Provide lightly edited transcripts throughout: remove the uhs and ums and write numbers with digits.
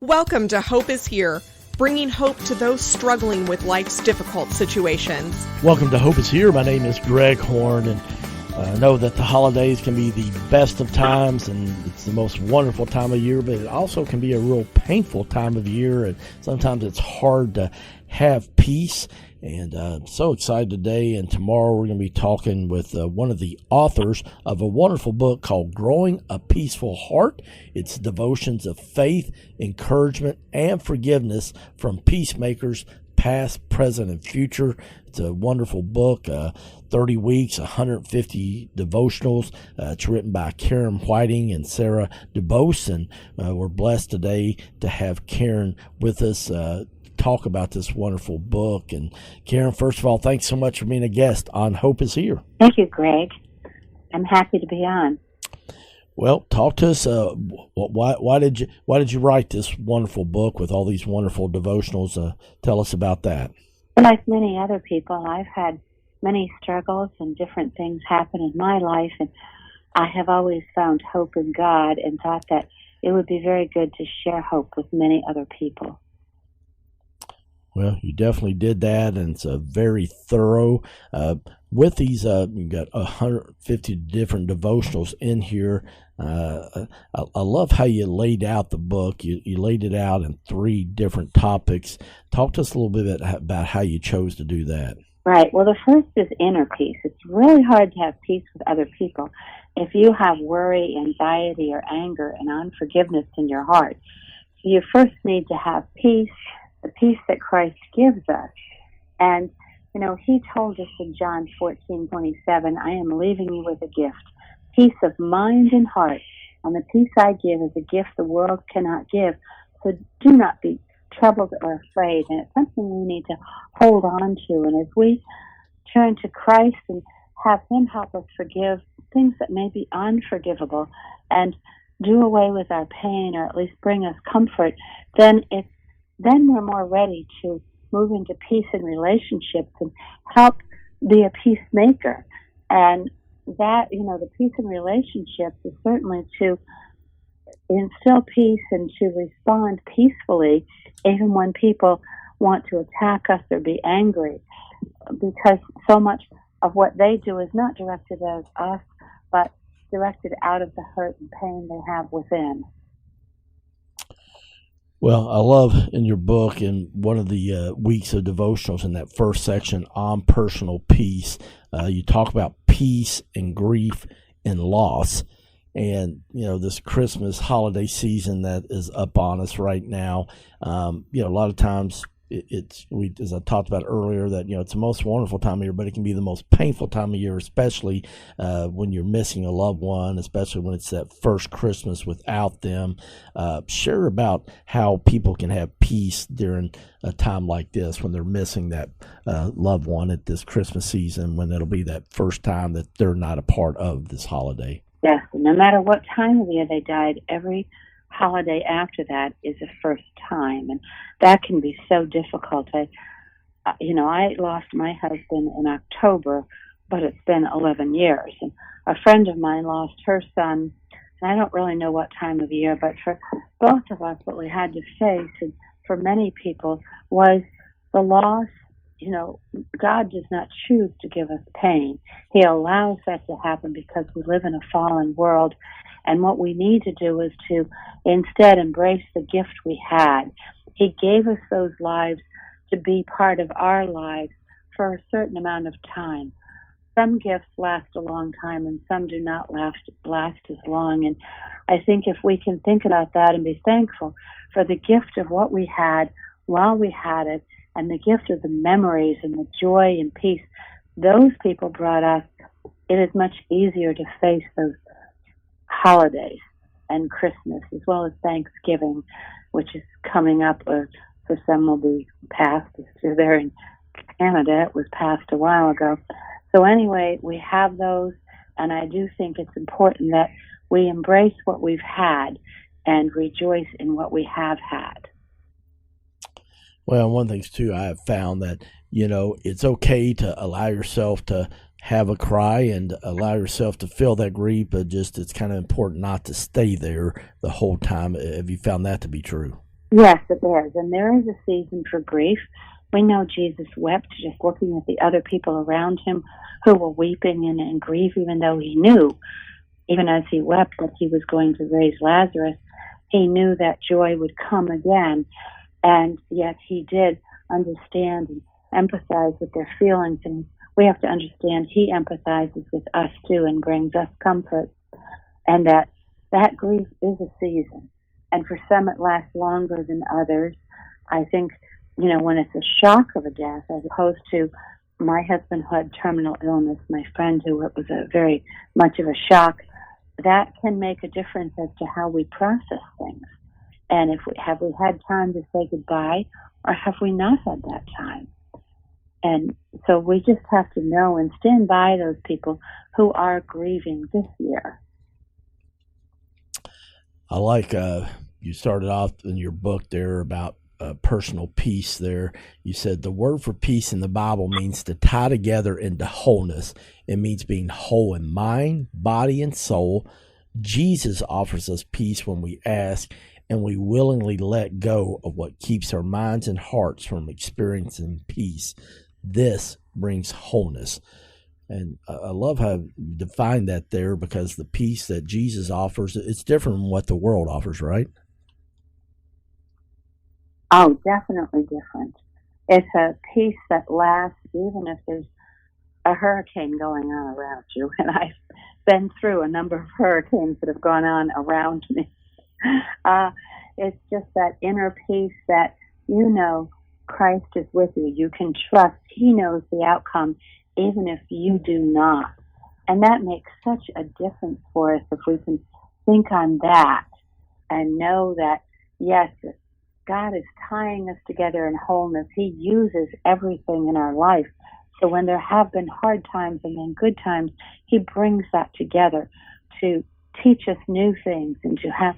Welcome to Hope is Here, bringing hope to those struggling with life's difficult situations. Welcome to Hope is Here. My name is GregJHorn, and I know that the holidays can be the best of times, and it's the most wonderful time of year, but it also can be a real painful time of year, and sometimes it's hard to have peace. And I'm so excited today and tomorrow we're going to be talking with one of the authors of a wonderful book called Growing a Peaceful Heart. It's devotions of faith, encouragement, and forgiveness from peacemakers, past, present, and future. It's a wonderful book, 30 weeks, 150 devotionals. It's written by Karen Whiting and Sarah DuBose, and we're blessed today to have Karen with us talk about this wonderful book. And Karen, first of all, thanks so much for being a guest on Hope is Here. Thank you, Greg. I'm happy to be on. Well, talk to us. Why did you write this wonderful book with all these wonderful devotionals? Tell us about that. Like many other people, I've had many struggles and different things happen in my life, and I have always found hope in God and thought that it would be very good to share hope with many other people. Well, you definitely did that, and it's a very thorough. With these, you've got 150 different devotionals in here. I love how you laid out the book. You laid it out in 3 different topics. Talk to us a little bit about how you chose to do that. Right. Well, the first is inner peace. It's really hard to have peace with other people if you have worry, anxiety, or anger and unforgiveness in your heart. So you first need to have peace, the peace that Christ gives us. And, he told us in John 14:27, I am leaving you with a gift, peace of mind and heart. And the peace I give is a gift the world cannot give. So do not be troubled or afraid. And it's something we need to hold on to. And as we turn to Christ and have Him help us forgive things that may be unforgivable and do away with our pain, or at least bring us comfort, then we're more ready to move into peace in relationships and help be a peacemaker. And that, the peace in relationships is certainly to instill peace and to respond peacefully even when people want to attack us or be angry, because so much of what they do is not directed at us, but directed out of the hurt and pain they have within. Well, I love in your book, in one of the weeks of devotionals, in that first section on personal peace, you talk about peace and grief and loss. And, this Christmas holiday season that is up on us right now, a lot of times as I talked about earlier, that, it's the most wonderful time of year, but it can be the most painful time of year, especially when you're missing a loved one, especially when it's that first Christmas without them. Share about how people can have peace during a time like this when they're missing that loved one at this Christmas season, when it'll be that first time that they're not a part of this holiday. Yes, no matter what time of year they died, every holiday after that is a first time, and that can be so difficult. I lost my husband in October, but it's been 11 years, and a friend of mine lost her son, and I don't really know what time of year, but for both of us, what we had to face, and for many people, was the loss. God does not choose to give us pain. He allows that to happen because we live in a fallen world. And what we need to do is to instead embrace the gift we had. He gave us those lives to be part of our lives for a certain amount of time. Some gifts last a long time and some do not last as long. And I think if we can think about that and be thankful for the gift of what we had while we had it, and the gift of the memories and the joy and peace those people brought us, it is much easier to face those holidays and Christmas, as well as Thanksgiving, which is coming up, or for some will be past. If they're in Canada, it was passed a while ago. So anyway, we have those, and I do think it's important that we embrace what we've had and rejoice in what we have had. Well, one thing too, I have found that, it's okay to allow yourself to have a cry and allow yourself to feel that grief, but just it's kind of important not to stay there the whole time. Have you found that to be true? Yes, it is. And there is a season for grief. We know Jesus wept just looking at the other people around him who were weeping and in grief, even though he knew, even as he wept, that he was going to raise Lazarus. He knew that joy would come again. And yet he did understand and empathize with their feelings. And we have to understand he empathizes with us too and brings us comfort. And that grief is a season. And for some, it lasts longer than others. I think, when it's a shock of a death, as opposed to my husband who had terminal illness, my friend who it was a very much of a shock, that can make a difference as to how we process things. And have we had time to say goodbye, or have we not had that time? And so we just have to know and stand by those people who are grieving this year. I like you started off in your book there about personal peace there. You said the word for peace in the Bible means to tie together into wholeness. It means being whole in mind, body, and soul. Jesus offers us peace when we ask and we willingly let go of what keeps our minds and hearts from experiencing peace. This brings wholeness. And I love how you define that there, because the peace that Jesus offers, it's different from what the world offers, right? Oh, definitely different. It's a peace that lasts even if there's a hurricane going on around you. And I've been through a number of hurricanes that have gone on around me. It's just that inner peace that Christ is with you. You can trust he knows the outcome, even if you do not. And that makes such a difference for us if we can think on that and know that, yes, God is tying us together in wholeness. He uses everything in our life. So when there have been hard times and then good times, he brings that together to teach us new things and to have,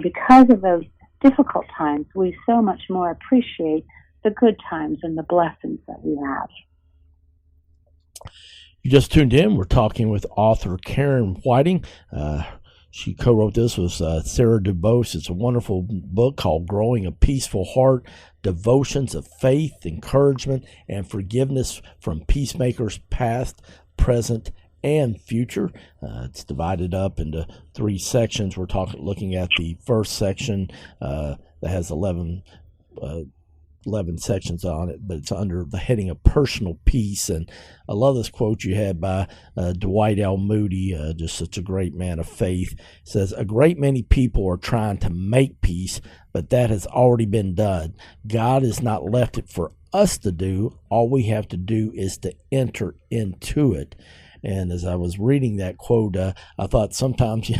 because of those difficult times, we so much more appreciate the good times and the blessings that we have. You just tuned in. We're talking with author Karen Whiting. She co-wrote this with Sarah DuBose. It's a wonderful book called Growing a Peaceful Heart, Devotions of Faith, Encouragement, and Forgiveness from Peacemakers Past, Present, and Future. It's divided up into 3 sections. We're looking at the first section that has 11 sections on it, but it's under the heading of personal peace. And I love this quote you had by Dwight L. Moody, just such a great man of faith. It says, "A great many people are trying to make peace, but that has already been done. God has not left it for us to do. All we have to do is to enter into it." And as I was reading that quote, I thought sometimes,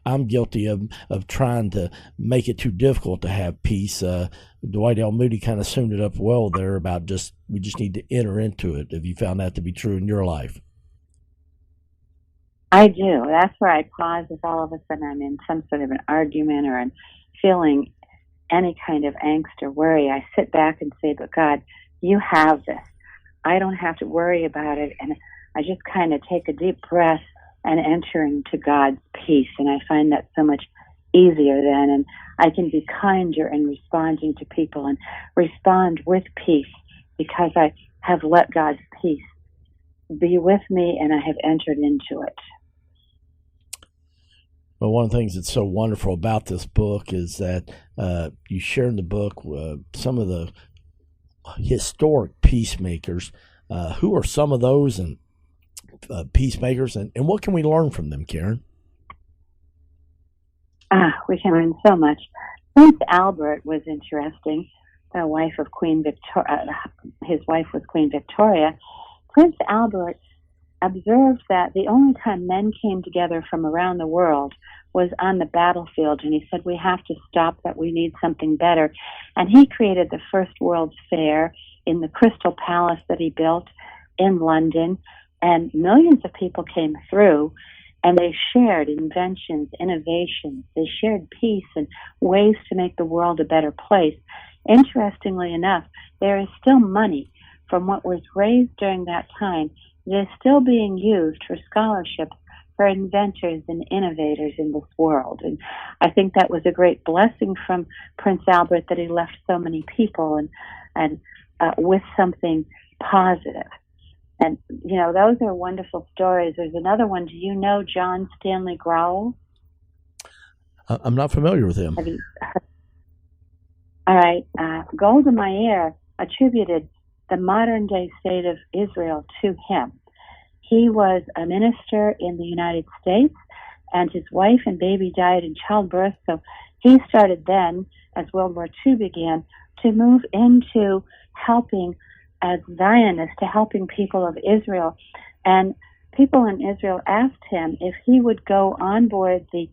I'm guilty of trying to make it too difficult to have peace. Dwight L. Moody kind of summed it up well there about we just need to enter into it. Have you found that to be true in your life? I do. That's where I pause if all of a sudden I'm in some sort of an argument or I'm feeling any kind of angst or worry. I sit back and say, but God, you have this. I don't have to worry about it. And I just kind of take a deep breath and enter into God's peace. And I find that so much easier then. And I can be kinder in responding to people and respond with peace because I have let God's peace be with me and I have entered into it. Well, one of the things that's so wonderful about this book is that you share in the book some of the historic peacemakers. Who are some of those and peacemakers, and what can we learn from them, Karen? We can learn so much. Prince Albert was interesting. The wife of Queen Victoria, his wife was Queen Victoria. Prince Albert observed that the only time men came together from around the world was on the battlefield, and he said, we have to stop that. We need something better. And he created the first World's Fair in the Crystal Palace that he built in London, and millions of people came through, and they shared inventions, innovations. They shared peace and ways to make the world a better place. Interestingly enough, there is still money from what was raised during that time that is still being used for scholarships for inventors and innovators in this world. And I think that was a great blessing from Prince Albert, that he left so many people and with something positive. And, you know, those are wonderful stories. There's another one. Do you know John Stanley Growl? I'm not familiar with him. Have you heard? All right. Golda Meir attributed the modern-day state of Israel to him. He was a minister in the United States, and his wife and baby died in childbirth, so he started then, as World War II began, to move into helping as Zionist, to helping people of Israel. And people in Israel asked him if he would go on board the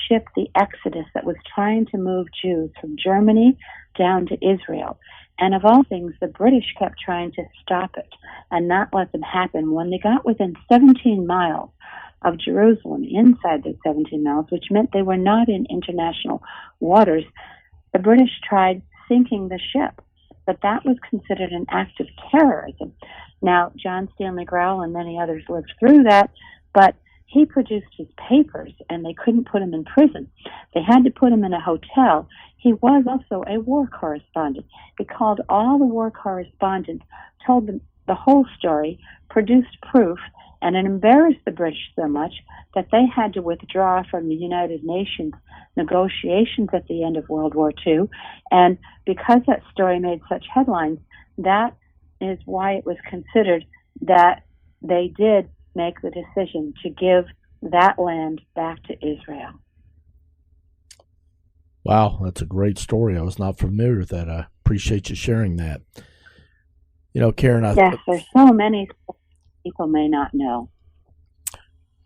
ship, the Exodus, that was trying to move Jews from Germany down to Israel. And of all things, the British kept trying to stop it and not let them happen. When they got within 17 miles of Jerusalem, inside those 17 miles, which meant they were not in international waters, the British tried sinking the ship. But that was considered an act of terrorism. Now, John Stanley Growl and many others lived through that, but he produced his papers, and they couldn't put him in prison. They had to put him in a hotel. He was also a war correspondent. He called all the war correspondents, told them the whole story, produced proof, and it embarrassed the British so much that they had to withdraw from the United Nations negotiations at the end of World War II. And because that story made such headlines, that is why it was considered that they did make the decision to give that land back to Israel. Wow, that's a great story. I was not familiar with that. I appreciate you sharing that. You know, Karen, yes, there's so many people may not know.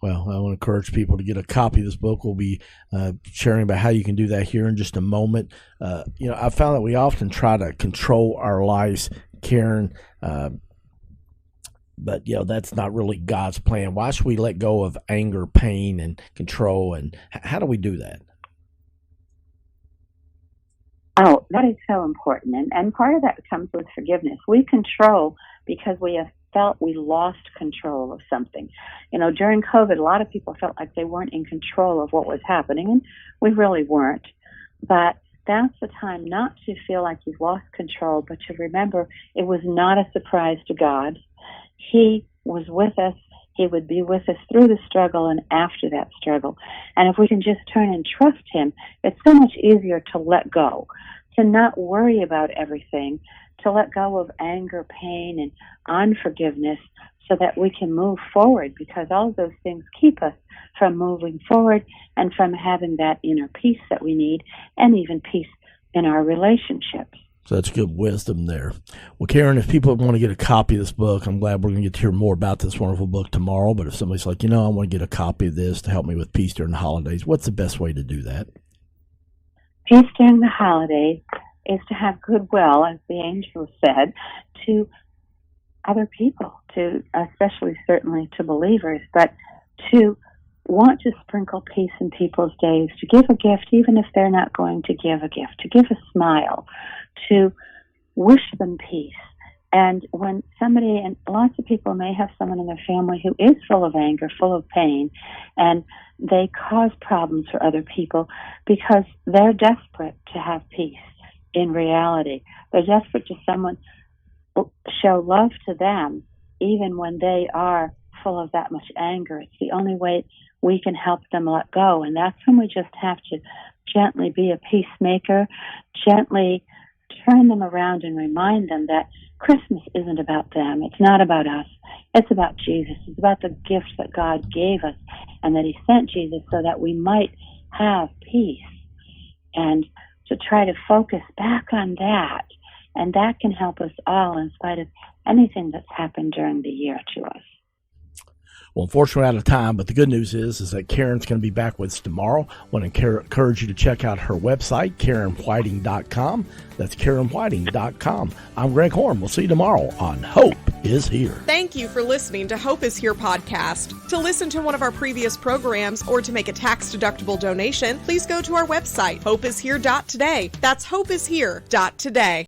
Well, I want to encourage people to get a copy of this book. We'll be sharing about how you can do that here in just a moment. You know, I found that we often try to control our lives, Karen, but, you know, that's not really God's plan. Why should we let go of anger, pain, and control, and how do we do that? Oh, that is so important. And part of that comes with forgiveness. We control because we have felt we lost control of something. You know, during COVID, a lot of people felt like they weren't in control of what was happening, and we really weren't. But that's the time not to feel like you've lost control, but to remember it was not a surprise to God. He was with us. He would be with us through the struggle and after that struggle. And if we can just turn and trust him, it's so much easier to let go, to not worry about everything, to let go of anger, pain, and unforgiveness so that we can move forward, because all of those things keep us from moving forward and from having that inner peace that we need, and even peace in our relationships. So that's good wisdom there. Well, Karen, if people want to get a copy of this book, I'm glad we're going to get to hear more about this wonderful book tomorrow. But if somebody's like, you know, I want to get a copy of this to help me with peace during the holidays, what's the best way to do that? Peace during the holidays is to have goodwill, as the angel said, to other people, to especially certainly to believers, but to want to sprinkle peace in people's days, to give a gift even if they're not going to give a gift, to give a smile, to wish them peace. And when somebody, and lots of people may have someone in their family who is full of anger, full of pain, and they cause problems for other people because they're desperate to have peace. In reality, they're desperate to someone show love to them even when they are full of that much anger. It's the only way we can help them let go, and that's when we just have to gently be a peacemaker, gently turn them around and remind them that Christmas isn't about them. It's not about us. It's about Jesus. It's about the gift that God gave us, and that he sent Jesus so that we might have peace. And to try to focus back on that, and that can help us all in spite of anything that's happened during the year to us. Well, unfortunately, we're out of time, but the good news is that Karen's going to be back with us tomorrow. I want to encourage you to check out her website, KarenWhiting.com. That's KarenWhiting.com. I'm Greg Horn. We'll see you tomorrow on Hope is Here. Thank you for listening to Hope is Here podcast. To listen to one of our previous programs or to make a tax-deductible donation, please go to our website, hopeishere.today. That's hopeishere.today.